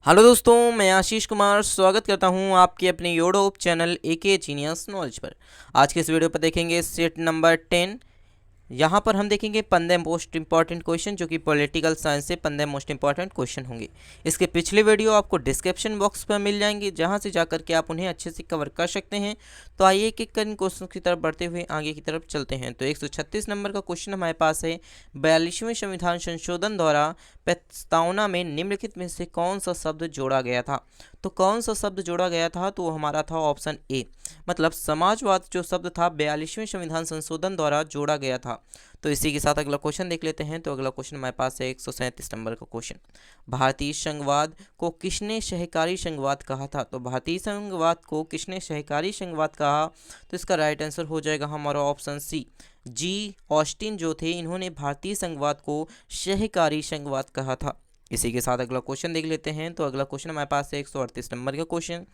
Hello दोस्तों, मैं आशीष कुमार स्वागत करता हूं आपके अपने YouTube channel A K genius knowledge पर। आज के इस वीडियो पर देखेंगे सेट नंबर 10। यहाँ पर हम देखेंगे 15 मोस्ट इंपॉर्टेंट क्वेश्चन जो कि पॉलिटिकल साइंस से 15 मोस्ट इंपॉर्टेंट क्वेश्चन होंगे। इसके पिछले वीडियो आपको डिस्क्रिप्शन बॉक्स पर मिल जाएंगे, जहाँ से जाकर के आप उन्हें अच्छे से कवर कर सकते हैं। तो आइए एक एक कर इन क्वेश्चन की तरफ बढ़ते हुए आगे की तरफ चलते हैं। तो 136 नंबर का क्वेश्चन हमारे पास है, 42वें संविधान संशोधन द्वारा प्रस्तावना में निम्नलिखित में से कौन सा शब्द जोड़ा गया था। तो कौन सा शब्द जोड़ा गया था, तो वो हमारा था ऑप्शन ए, मतलब समाजवाद जो शब्द था 42वें संविधान संशोधन द्वारा जोड़ा गया था। तो इसी के साथ अगला क्वेश्चन देख लेते हैं। तो अगला क्वेश्चन हमारे पास है 137 नंबर का क्वेश्चन, भारतीय संघवाद को किसने सहकारी संघवाद कहा था। तो भारतीय संघवाद को किसने सहकारी संघवाद कहा, तो इसका राइट आंसर हो जाएगा हमारा ऑप्शन सी, जी ऑस्टिन जो थे, इन्होंने भारतीय संघवाद को सहकारी संघवाद कहा था। इसी के साथ अगला क्वेश्चन देख लेते हैं। तो अगला क्वेश्चन हमारे पास है 138 नंबर का क्वेश्चन,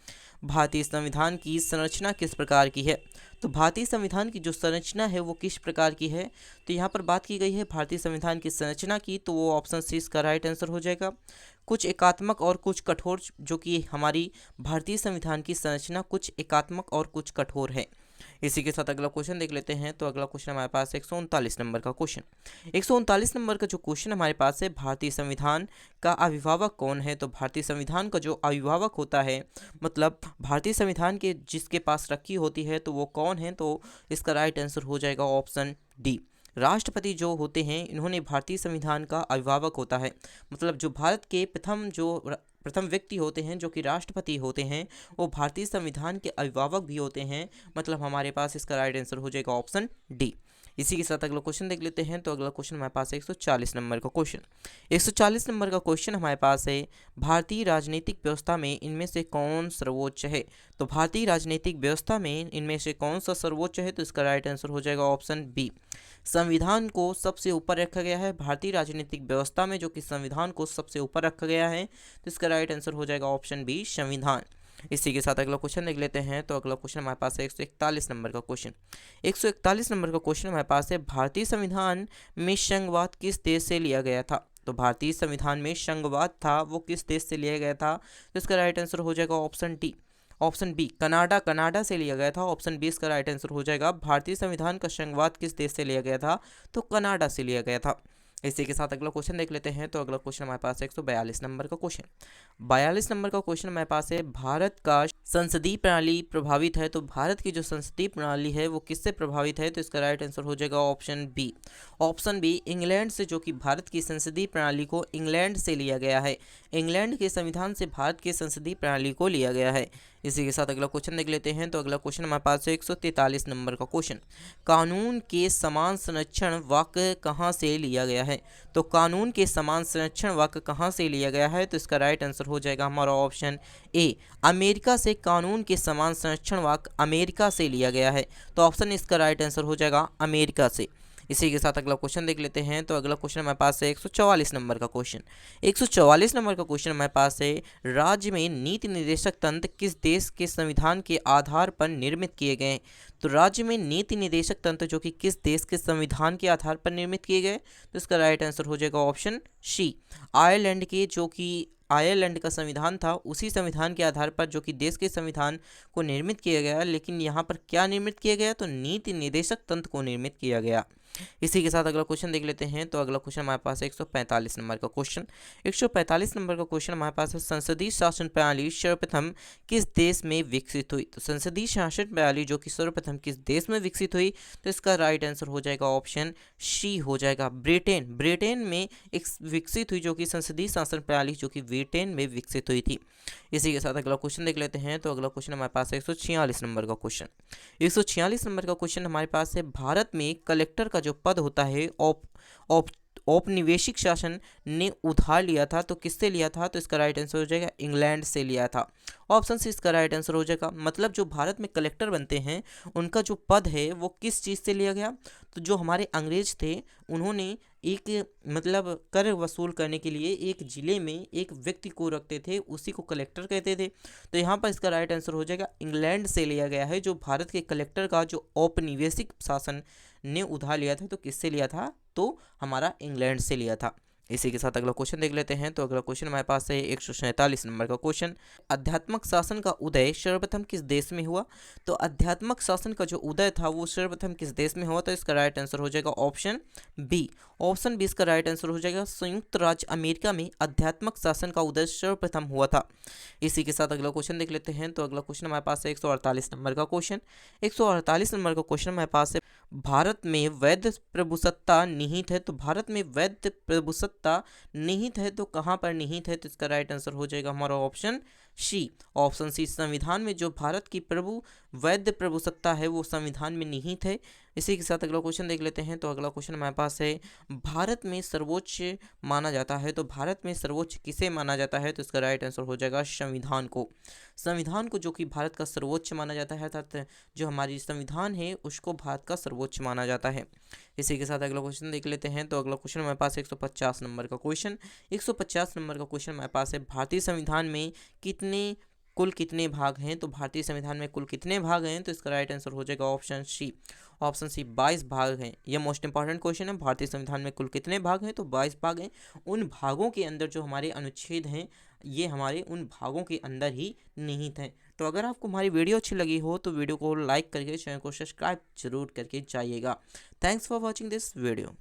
भारतीय संविधान की संरचना किस प्रकार की है। तो भारतीय संविधान की जो संरचना है वो किस प्रकार की है, तो यहाँ पर बात की गई है भारतीय संविधान की संरचना की, तो वो ऑप्शन सी इसका राइट आंसर हो जाएगा। कुछ एकात्मक और कुछ कठोर, जो कि हमारी भारतीय संविधान की संरचना कुछ एकात्मक और कुछ कठोर है। इसी के साथ अगला क्वेश्चन देख लेते हैं। तो अगला क्वेश्चन हमारे पास 139 नंबर का क्वेश्चन, 139 नंबर का जो क्वेश्चन हमारे पास है, भारतीय संविधान का अभिभावक कौन है। तो भारतीय संविधान का जो अभिभावक होता है, मतलब भारतीय संविधान के जिसके पास रखी होती है, तो वो कौन है, तो इसका राइट आंसर हो जाएगा ऑप्शन डी, राष्ट्रपति जो होते हैं, इन्होंने भारतीय संविधान का अभिभावक होता है। मतलब जो भारत के प्रथम व्यक्ति होते हैं जो कि राष्ट्रपति होते हैं, वो भारतीय संविधान के अभिभावक भी होते हैं। मतलब हमारे पास इसका राइट आंसर हो जाएगा ऑप्शन डी। इसी के साथ अगला क्वेश्चन देख लेते हैं। तो अगला क्वेश्चन हमारे पास है 140 नंबर का क्वेश्चन, 140 नंबर का क्वेश्चन हमारे पास है, भारतीय राजनीतिक व्यवस्था में इनमें से कौन सर्वोच्च है। तो भारतीय राजनीतिक व्यवस्था में इनमें से कौन सा सर्वोच्च है, तो इसका राइट आंसर हो जाएगा ऑप्शन बी, संविधान को सबसे ऊपर रखा गया है। भारतीय राजनीतिक व्यवस्था में जो कि संविधान को सबसे ऊपर रखा गया है, तो इसका राइट आंसर हो जाएगा ऑप्शन बी, संविधान। इसी के साथ अगला क्वेश्चन देख लेते हैं। तो अगला क्वेश्चन हमारे पास है 141 नंबर का क्वेश्चन, 141 नंबर का क्वेश्चन हमारे पास है, भारतीय संविधान में संघवाद किस देश से लिया गया था। तो भारतीय संविधान में संघवाद था वो किस देश से लिया गया था, तो इसका राइट आंसर हो जाएगा option D, option B, Canada से लिया गया था। ऑप्शन बी इसका राइट आंसर हो जाएगा, भारतीय संविधान का संघवाद किस देश से लिया गया था, तो कनाडा से लिया गया था। इसी के साथ अगला क्वेश्चन देख लेते हैं। तो अगला क्वेश्चन हमारे पास है 142 नंबर का क्वेश्चन, 42 नंबर का क्वेश्चन हमारे पास है, भारत का संसदीय प्रणाली प्रभावित है। तो भारत की जो संसदीय प्रणाली है वो किससे प्रभावित है, तो इसका राइट आंसर हो जाएगा option B, option B, England से, जो कि भारत की संसदीय प्रणाली को इंग्लैंड से लिया गया है। इंग्लैंड के संविधान से भारत की संसदीय प्रणाली को लिया गया है। इसी के साथ अगला क्वेश्चन देख लेते हैं। तो अगला क्वेश्चन हमारे पास है 143 नंबर का क्वेश्चन, कानून के समान संरक्षण वाक्य कहाँ से लिया गया है। तो कानून के समान संरक्षण वाक्य कहाँ से लिया गया है, तो इसका राइट आंसर हो जाएगा हमारा ऑप्शन ए, अमेरिका से। कानून के समान संरक्षण वाक्य अमेरिका से लिया गया है, तो ऑप्शन इसका राइट आंसर हो जाएगा अमेरिका से। इसी के साथ अगला क्वेश्चन देख लेते हैं। तो अगला क्वेश्चन हमारे पास है 144 नंबर का क्वेश्चन, 144 नंबर का क्वेश्चन हमारे पास है, राज्य में नीति निर्देशक तंत्र किस देश के संविधान के आधार पर निर्मित किए गए हैं। तो राज्य में नीति निर्देशक तंत्र जो कि किस देश के संविधान के आधार पर निर्मित किए गए, तो इसका राइट आंसर हो जाएगा ऑप्शन सी, आयरलैंड के, जो कि आयरलैंड का संविधान था, उसी संविधान के आधार पर जो कि देश के संविधान को निर्मित किया गया। लेकिन यहाँ पर क्या निर्मित किया गया, तो नीति निर्देशक तंत्र को निर्मित किया गया। इसी के साथ अगला क्वेश्चन देख लेते हैं। तो अगला क्वेश्चन हमारे पास है 145 नंबर का क्वेश्चन, 145 नंबर का क्वेश्चन हमारे पास है, संसदीय शासन प्रणाली सर्वप्रथम किस देश में विकसित हुई। तो संसदीय शासन प्रणाली जो कि सर्वप्रथम किस देश में विकसित हुई, तो इसका राइट आंसर हो जाएगा ऑप्शन सी, हो जाएगा ब्रिटेन। ब्रिटेन में एक विकसित हुई जो कि संसदीय शासन प्रणाली जो कि ब्रिटेन में विकसित हुई थी। इसी के साथ अगला क्वेश्चन देख लेते हैं। तो अगला क्वेश्चन हमारे पास है 146 नंबर का क्वेश्चन, 146 नंबर का क्वेश्चन हमारे पास है, भारत में कलेक्टर का जो पद होता है औपनिवेशिक शासन ने उधार लिया था, तो किससे लिया था, तो इसका राइट आंसर हो जाएगा इंग्लैंड से लिया था। ऑप्शन सी इसका राइट आंसर हो जाएगा। मतलब जो भारत में कलेक्टर बनते हैं उनका जो पद है वो किस चीज़ से लिया गया, तो जो हमारे अंग्रेज थे उन्होंने एक, मतलब कर वसूल करने के लिए एक ज़िले में एक व्यक्ति को रखते थे, उसी को कलेक्टर कहते थे। तो यहाँ पर इसका राइट आंसर हो जाएगा इंग्लैंड से लिया गया है। जो भारत के कलेक्टर का जो औपनिवेशिक शासन ने उधार लिया था, तो किससे लिया था, तो हमारा इंग्लैंड से लिया था। इसी के साथ अगला क्वेश्चन देख लेते हैं। तो अगला क्वेश्चन हमारे पास है 147 नंबर का क्वेश्चन। अध्यात्मक शासन का उदय सर्वप्रथम किस देश में हुआ? तो अध्यात्मक शासन का जो उदय था वो सर्वप्रथम किस देश में हुआ? तो इसका राइट आंसर हो जाएगा ऑप्शन बी। ऑप्शन बी इसका राइट आंसर हो जाएगा। संयुक्त राज्य अमेरिका में अध्यात्मक शासन का उदय सर्वप्रथम हुआ था। इसी के साथ अगला क्वेश्चन देख लेते हैं। तो अगला क्वेश्चन हमारे पास है 148 नंबर का क्वेश्चन। 148 नंबर का क्वेश्चन हमारे पास है, भारत में वैध प्रभुसत्ता निहित है। तो भारत में वैध प्रभुसत्ता निहित है तो कहाँ पर निहित है? तो इसका राइट आंसर हो जाएगा हमारा ऑप्शन सी। ऑप्शन सी, संविधान में जो भारत की वैध प्रभुसत्ता है वो संविधान में निहित है। इसी के साथ अगला क्वेश्चन देख लेते हैं। तो अगला क्वेश्चन हमारे पास है, भारत में सर्वोच्च माना जाता है। तो भारत में सर्वोच्च किसे माना जाता है? तो इसका राइट आंसर हो जाएगा संविधान को। संविधान को जो कि भारत का सर्वोच्च माना जाता है, अर्थात जो हमारी संविधान है उसको भारत का सर्वोच्च माना जाता है। इसी के साथ अगला क्वेश्चन देख लेते हैं। तो अगला क्वेश्चन हमारे पास 150 नंबर का क्वेश्चन। 150 नंबर का क्वेश्चन हमारे पास है, भारतीय संविधान में कुल कितने भाग हैं? तो भारतीय संविधान में कुल कितने भाग हैं? तो इसका राइट आंसर हो जाएगा ऑप्शन सी। ऑप्शन सी 22 भाग हैं। यह मोस्ट इंपॉर्टेंट क्वेश्चन है। भारतीय संविधान में कुल कितने भाग हैं? तो 22 भाग हैं। उन भागों के अंदर जो हमारे अनुच्छेद हैं ये हमारे उन भागों के अंदर ही निहित हैं। तो अगर आपको हमारी वीडियो अच्छी लगी हो तो वीडियो को लाइक करके चैनल को सब्सक्राइब जरूर करके जाइएगा। Thanks for watching this video.